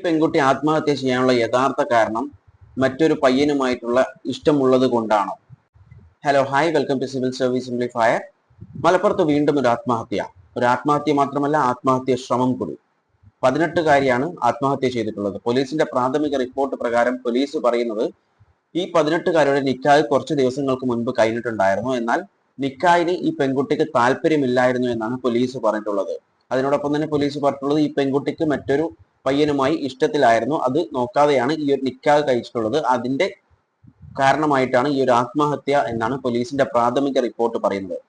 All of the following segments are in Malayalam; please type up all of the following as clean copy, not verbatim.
പെൺകുട്ടി ആത്മഹത്യ ചെയ്യാനുള്ള യഥാർത്ഥ കാരണം മറ്റൊരു പയ്യനുമായിട്ടുള്ള ഇഷ്ടമുള്ളത് കൊണ്ടാണോ? Hello, hi, welcome to civil service simplifier. മലപ്പുറത്ത് വീണ്ടും ഒരു ആത്മഹത്യ മാത്രമല്ല, ആത്മഹത്യ ശ്രമം കൂടി. 18-കാരിയാണ് ആത്മഹത്യ ചെയ്തിട്ടുള്ളത്. പോലീസിന്റെ പ്രാഥമിക റിപ്പോർട്ട് പ്രകാരം പോലീസ് പറയുന്നത് ഈ 18-കാരുടെ നിക്കാഹ് കുറച്ച് ദിവസങ്ങൾക്ക് മുൻപ് കഴിഞ്ഞിട്ടുണ്ടായിരുന്നു. എന്നാൽ നിക്കാഹിന് ഈ പെൺകുട്ടിക്ക് താല്പര്യമില്ലായിരുന്നു എന്നാണ് പോലീസ് പറഞ്ഞിട്ടുള്ളത്. അതിനോടൊപ്പം തന്നെ പോലീസ് പറഞ്ഞിട്ടുള്ളത് ഈ പെൺകുട്ടിക്ക് മറ്റൊരു പയ്യനുമായി ഇഷ്ടത്തിലായിരുന്നു. അത് നോക്കാതെയാണ് ഈ ഒരു നിക്കാഹ് കഴിച്ചിട്ടുള്ളത്. അതിന്റെ കാരണമായിട്ടാണ് ഈ ഒരു ആത്മഹത്യ എന്നാണ് പോലീസിന്റെ പ്രാഥമിക റിപ്പോർട്ട് പറയുന്നത്.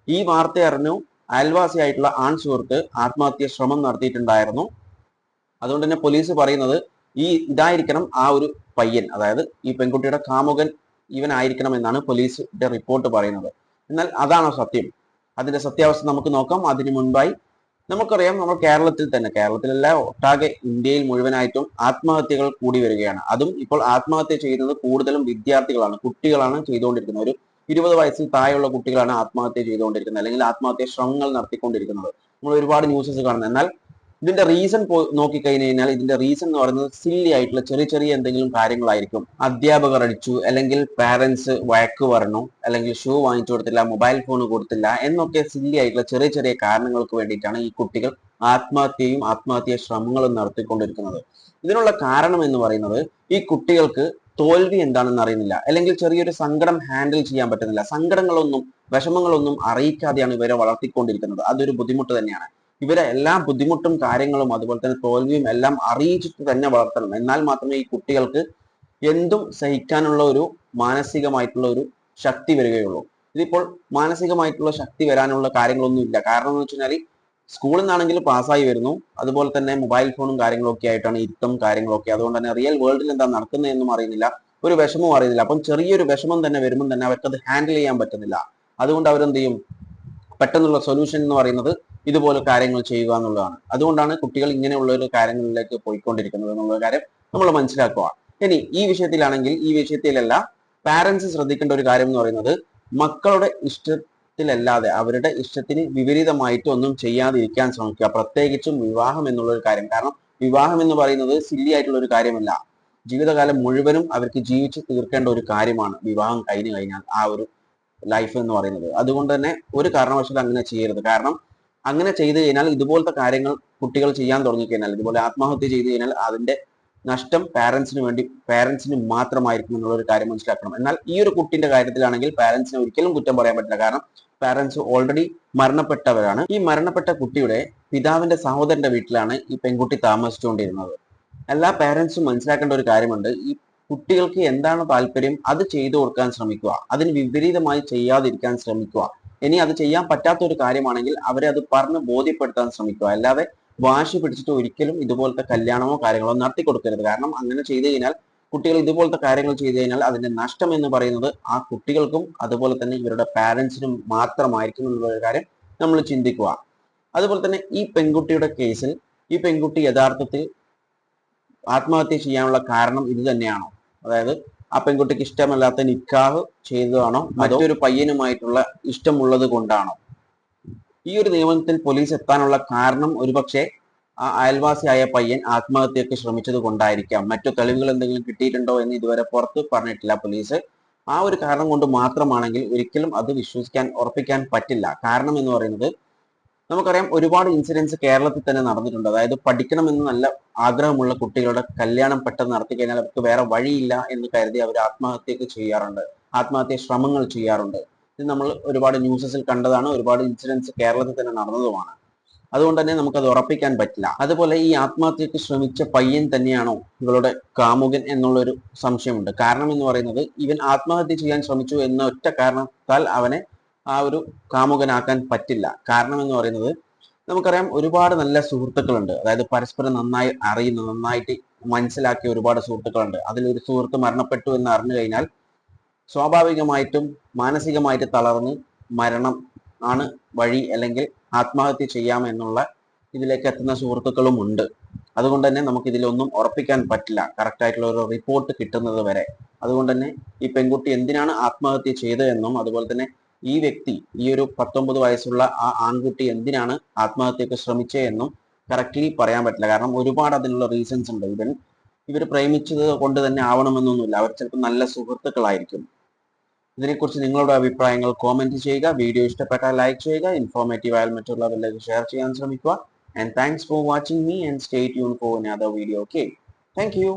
ഈ വാർത്ത അറിഞ്ഞു അയൽവാസിയായിട്ടുള്ള ആൺ സുഹൃത്ത് ആത്മഹത്യ ശ്രമം നടത്തിയിട്ടുണ്ടായിരുന്നു. അതുകൊണ്ട് തന്നെ പോലീസ് പറയുന്നത് ഇതായിരിക്കണം ആ ഒരു പയ്യൻ, അതായത് ഈ പെൺകുട്ടിയുടെ കാമുകൻ ഇവനായിരിക്കണം എന്നാണ് പോലീസിന്റെ റിപ്പോർട്ട് പറയുന്നത്. എന്നാൽ അതാണോ സത്യം? അതിന്റെ സത്യാവസ്ഥ നമുക്ക് നോക്കാം. അതിനു മുൻപായി നമുക്കറിയാം, നമ്മൾ കേരളത്തിലല്ല, ഒട്ടാകെ ഇന്ത്യയിൽ മുഴുവനായിട്ടും ആത്മഹത്യകൾ കൂടി വരികയാണ്. അതും ഇപ്പോൾ ആത്മഹത്യ ചെയ്യുന്നത് കൂടുതലും വിദ്യാർത്ഥികളാണ്, കുട്ടികളാണ് ചെയ്തുകൊണ്ടിരിക്കുന്നത്. ഒരു 20 വയസ്സിൽ താഴെയുള്ള കുട്ടികളാണ് ആത്മഹത്യ ചെയ്തുകൊണ്ടിരിക്കുന്നത്, അല്ലെങ്കിൽ ആത്മഹത്യ ശ്രമങ്ങൾ നടത്തിക്കൊണ്ടിരിക്കുന്നത്. നമ്മൾ ഒരുപാട് ന്യൂസസ് കാണുന്നത്. എന്നാൽ ഇതിന്റെ റീസൺ നോക്കിക്കഴിഞ്ഞു കഴിഞ്ഞാൽ ഇതിന്റെ റീസൺ എന്ന് പറയുന്നത് സില്ലി ആയിട്ടുള്ള ചെറിയ എന്തെങ്കിലും കാര്യങ്ങളായിരിക്കും. അധ്യാപകർ അടിച്ചു, അല്ലെങ്കിൽ പാരന്റ്സ് വഴക്ക് പറഞ്ഞു, അല്ലെങ്കിൽ ഷൂ വാങ്ങിച്ചു കൊടുത്തില്ല, മൊബൈൽ ഫോൺ കൊടുത്തില്ല എന്നൊക്കെ സില്ലി ആയിട്ടുള്ള ചെറിയ കാരണങ്ങൾക്ക് വേണ്ടിയിട്ടാണ് ഈ കുട്ടികൾ ആത്മഹത്യയും ആത്മഹത്യ ശ്രമങ്ങളും നടത്തിക്കൊണ്ടിരിക്കുന്നത്. ഇതിനുള്ള കാരണം എന്ന് പറയുന്നത് ഈ കുട്ടികൾക്ക് തോൽവി എന്താണെന്ന് അറിയുന്നില്ല, അല്ലെങ്കിൽ ചെറിയൊരു സങ്കടം ഹാൻഡിൽ ചെയ്യാൻ പറ്റുന്നില്ല. വിഷമങ്ങളൊന്നും അറിയിക്കാതെയാണ് ഇവരെ വളർത്തിക്കൊണ്ടിരിക്കുന്നത്. അതൊരു ബുദ്ധിമുട്ട് തന്നെയാണ്. ഇവരെ എല്ലാ ബുദ്ധിമുട്ടും കാര്യങ്ങളും അതുപോലെ തന്നെ തോൽവിയും എല്ലാം അറിയിച്ചിട്ട് തന്നെ വളർത്തണം. എന്നാൽ മാത്രമേ ഈ കുട്ടികൾക്ക് എന്തും സഹിക്കാനുള്ള ഒരു മാനസികമായിട്ടുള്ള ഒരു ശക്തി വരികയുള്ളൂ. ഇതിപ്പോൾ മാനസികമായിട്ടുള്ള ശക്തി വരാനുള്ള കാര്യങ്ങളൊന്നും ഇല്ല. കാരണം എന്ന് വെച്ചാൽ സ്കൂളിൽ നിന്നാണെങ്കിൽ പാസ്സായി വരുന്നു, അതുപോലെ തന്നെ മൊബൈൽ ഫോണും കാര്യങ്ങളൊക്കെ ആയിട്ടാണ് ഇരുത്തം കാര്യങ്ങളൊക്കെ. അതുകൊണ്ട് തന്നെ റിയൽ വേൾഡിൽ എന്താ നടക്കുന്നതെന്നും അറിയുന്നില്ല, ഒരു വിഷമവും അറിയുന്നില്ല. അപ്പം ചെറിയൊരു വിഷമം തന്നെ വരുമ്പോൾ തന്നെ അവർക്കത് ഹാൻഡിൽ ചെയ്യാൻ പറ്റുന്നില്ല. അതുകൊണ്ട് അവരെന്ത് ചെയ്യും? പെട്ടെന്നുള്ള സൊല്യൂഷൻ എന്ന് പറയുന്നത് ഇതുപോലെ കാര്യങ്ങൾ ചെയ്യുക എന്നുള്ളതാണ്. അതുകൊണ്ടാണ് കുട്ടികൾ ഇങ്ങനെയുള്ള ഒരു കാര്യങ്ങളിലേക്ക് പോയിക്കൊണ്ടിരിക്കുന്നത് എന്നുള്ള കാര്യം നമ്മൾ മനസ്സിലാക്കുക. ഇനി ഈ വിഷയത്തിലല്ല, പാരന്റ്സ് ശ്രദ്ധിക്കേണ്ട ഒരു കാര്യം എന്ന് പറയുന്നത് മക്കളുടെ ഇഷ്ടത്തിലല്ലാതെ അവരുടെ ഇഷ്ടത്തിന് വിപരീതമായിട്ട് ഒന്നും ചെയ്യാതിരിക്കാൻ ശ്രമിക്കുക. പ്രത്യേകിച്ചും വിവാഹം എന്നുള്ള ഒരു കാര്യം. കാരണം വിവാഹം എന്ന് പറയുന്നത് സില്ലി ആയിട്ടുള്ള ഒരു കാര്യമല്ല. ജീവിതകാലം മുഴുവനും അവർക്ക് ജീവിച്ച് തീർക്കേണ്ട ഒരു കാര്യമാണ് വിവാഹം കഴിഞ്ഞു കഴിഞ്ഞാൽ ആ ഒരു ലൈഫ് എന്ന് പറയുന്നത്. അതുകൊണ്ട് തന്നെ ഒരു കാരണവശാലും അങ്ങനെ ചെയ്യരുത്. കാരണം അങ്ങനെ ചെയ്തു കഴിഞ്ഞാൽ ഇതുപോലത്തെ കാര്യങ്ങൾ കുട്ടികൾ ചെയ്യാൻ തുടങ്ങിക്കഴിഞ്ഞാൽ, ഇതുപോലെ ആത്മഹത്യ ചെയ്തു കഴിഞ്ഞാൽ അതിന്റെ നഷ്ടം പാരന്റ്സിന് മാത്രമായിരിക്കും എന്നുള്ള ഒരു കാര്യം മനസ്സിലാക്കണം. എന്നാൽ ഈ ഒരു കുട്ടിന്റെ കാര്യത്തിലാണെങ്കിൽ പാരന്റ്സിനെ ഒരിക്കലും കുറ്റം പറയാൻ പറ്റില്ല. കാരണം പാരന്റ്സ് ഓൾറെഡി മരണപ്പെട്ടവരാണ്. ഈ മരണപ്പെട്ട കുട്ടിയുടെ പിതാവിന്റെ സഹോദരന്റെ വീട്ടിലാണ് ഈ പെൺകുട്ടി താമസിച്ചുകൊണ്ടിരുന്നത്. എല്ലാ പാരന്റ്സും മനസ്സിലാക്കേണ്ട ഒരു കാര്യമുണ്ട്. ഈ കുട്ടികൾക്ക് എന്താണ് താല്പര്യം അത് ചെയ്തു കൊടുക്കാൻ ശ്രമിക്കുക. അതിന് വിപരീതമായി ചെയ്യാതിരിക്കാൻ ശ്രമിക്കുക. ഇനി അത് ചെയ്യാൻ പറ്റാത്ത ഒരു കാര്യമാണെങ്കിൽ അവരെ അത് പറഞ്ഞ് ബോധ്യപ്പെടുത്താൻ ശ്രമിക്കുക. അല്ലാതെ വാശി പിടിച്ചിട്ട് ഒരിക്കലും ഇതുപോലത്തെ കല്യാണമോ കാര്യങ്ങളോ നടത്തി കൊടുക്കരുത്. കാരണം അങ്ങനെ ചെയ്തു കഴിഞ്ഞാൽ, കുട്ടികൾ ഇതുപോലത്തെ കാര്യങ്ങൾ ചെയ്തു കഴിഞ്ഞാൽ അതിന്റെ നഷ്ടം എന്ന് പറയുന്നത് ആ കുട്ടികൾക്കും അതുപോലെ തന്നെ ഇവരുടെ പാരന്റ്സിനും മാത്രമായിരിക്കും എന്നുള്ള കാര്യം നമ്മൾ ചിന്തിക്കുക. അതുപോലെ തന്നെ ഈ പെൺകുട്ടിയുടെ കേസിൽ ഈ പെൺകുട്ടി യഥാർത്ഥത്തിൽ ആത്മഹത്യ ചെയ്യാനുള്ള കാരണം ഇത് തന്നെയാണോ? അതായത് ആ പെൺകുട്ടിക്ക് ഇഷ്ടമല്ലാത്ത നിക്കാഹ് ചെയ്തതാണോ, മറ്റൊരു പയ്യനുമായിട്ടുള്ള ഇഷ്ടമുള്ളത് കൊണ്ടാണോ? ഈ ഒരു നിയമനത്തിൽ പോലീസ് എത്താനുള്ള കാരണം ഒരുപക്ഷെ ആ അയൽവാസിയായ പയ്യൻ ആത്മഹത്യക്ക് ശ്രമിച്ചത് കൊണ്ടായിരിക്കാം. മറ്റു തെളിവുകൾ എന്തെങ്കിലും കിട്ടിയിട്ടുണ്ടോ എന്ന് ഇതുവരെ പുറത്ത് പറഞ്ഞിട്ടില്ല പോലീസ്. ആ ഒരു കാരണം കൊണ്ട് മാത്രമാണെങ്കിൽ ഒരിക്കലും അത് ഉറപ്പിക്കാൻ പറ്റില്ല. കാരണം എന്ന് പറയുന്നത് നമുക്കറിയാം, ഒരുപാട് ഇൻസിഡൻസ് കേരളത്തിൽ തന്നെ നടന്നിട്ടുണ്ട്. അതായത് പഠിക്കണമെന്ന് നല്ല ആഗ്രഹമുള്ള കുട്ടികളുടെ കല്യാണം പെട്ടെന്ന് നടത്തി കഴിഞ്ഞാൽ അവർക്ക് വേറെ വഴിയില്ല എന്ന് കരുതി അവർ ആത്മഹത്യ ശ്രമങ്ങൾ ചെയ്യാറുണ്ട്. ഇത് നമ്മൾ ഒരുപാട് ന്യൂസസിൽ കണ്ടതാണ്. ഒരുപാട് ഇൻസിഡൻസ് കേരളത്തിൽ തന്നെ നടന്നതുമാണ്. അതുകൊണ്ട് തന്നെ നമുക്കത് ഉറപ്പിക്കാൻ പറ്റില്ല. അതുപോലെ ഈ ആത്മഹത്യക്ക് ശ്രമിച്ച പയ്യൻ തന്നെയാണോ ഇവളുടെ കാമുകൻ എന്നുള്ളൊരു സംശയമുണ്ട്. കാരണം എന്ന് പറയുന്നത് ഇവൻ ആത്മഹത്യ ചെയ്യാൻ ശ്രമിച്ചു എന്ന ഒറ്റ കാരണത്താൽ അവനെ ആ ഒരു കാമുകനാക്കാൻ പറ്റില്ല. കാരണം എന്ന് പറയുന്നത് നമുക്കറിയാം, ഒരുപാട് നല്ല സുഹൃത്തുക്കളുണ്ട്. അതായത് പരസ്പരം നന്നായി അറിയുന്ന, നന്നായിട്ട് മനസ്സിലാക്കിയ ഒരുപാട് സുഹൃത്തുക്കളുണ്ട്. അതിലൊരു സുഹൃത്ത് മരണപ്പെട്ടു എന്ന് അറിഞ്ഞു കഴിഞ്ഞാൽ സ്വാഭാവികമായിട്ടും മാനസികമായിട്ട് തളർന്ന് മരണം ആണ് വഴി, അല്ലെങ്കിൽ ആത്മഹത്യ ചെയ്യാമെന്നുള്ള ഇതിലേക്ക് എത്തുന്ന സുഹൃത്തുക്കളും ഉണ്ട്. അതുകൊണ്ട് തന്നെ നമുക്ക് ഇതിലൊന്നും ഉറപ്പിക്കാൻ പറ്റില്ല, കറക്റ്റ് ആയിട്ടുള്ള ഒരു റിപ്പോർട്ട് കിട്ടുന്നത് വരെ. അതുകൊണ്ട് തന്നെ ഈ പെൺകുട്ടി എന്തിനാണ് ആത്മഹത്യ ചെയ്തതെന്നും അതുപോലെ തന്നെ ഈ ഒരു 19 വയസ്സുള്ള ആ ആൺകുട്ടി എന്തിനാണ് ആത്മഹത്യക്ക് ശ്രമിച്ചതെന്നും കറക്റ്റ്ലി പറയാൻ പറ്റില്ല. കാരണം ഒരുപാട് അതിനുള്ള റീസൺസ് ഉണ്ട്. ഇവർ പ്രേമിച്ചത് കൊണ്ട് തന്നെ ആവണമെന്നൊന്നുമില്ല. അവർ ചിലപ്പോൾ നല്ല സുഹൃത്തുക്കളായിരിക്കും. ഇതിനെക്കുറിച്ച് നിങ്ങളുടെ അഭിപ്രായങ്ങൾ കോമെന്റ് ചെയ്യുക. വീഡിയോ ഇഷ്ടപ്പെട്ടാൽ ലൈക്ക് ചെയ്യുക. ഇൻഫോർമേറ്റീവ് ആയാൽ മറ്റുള്ളവരിലേക്ക് ഷെയർ ചെയ്യാൻ ശ്രമിക്കുക. And thanks for watching me and stay tuned for another video. Okay. Thank you.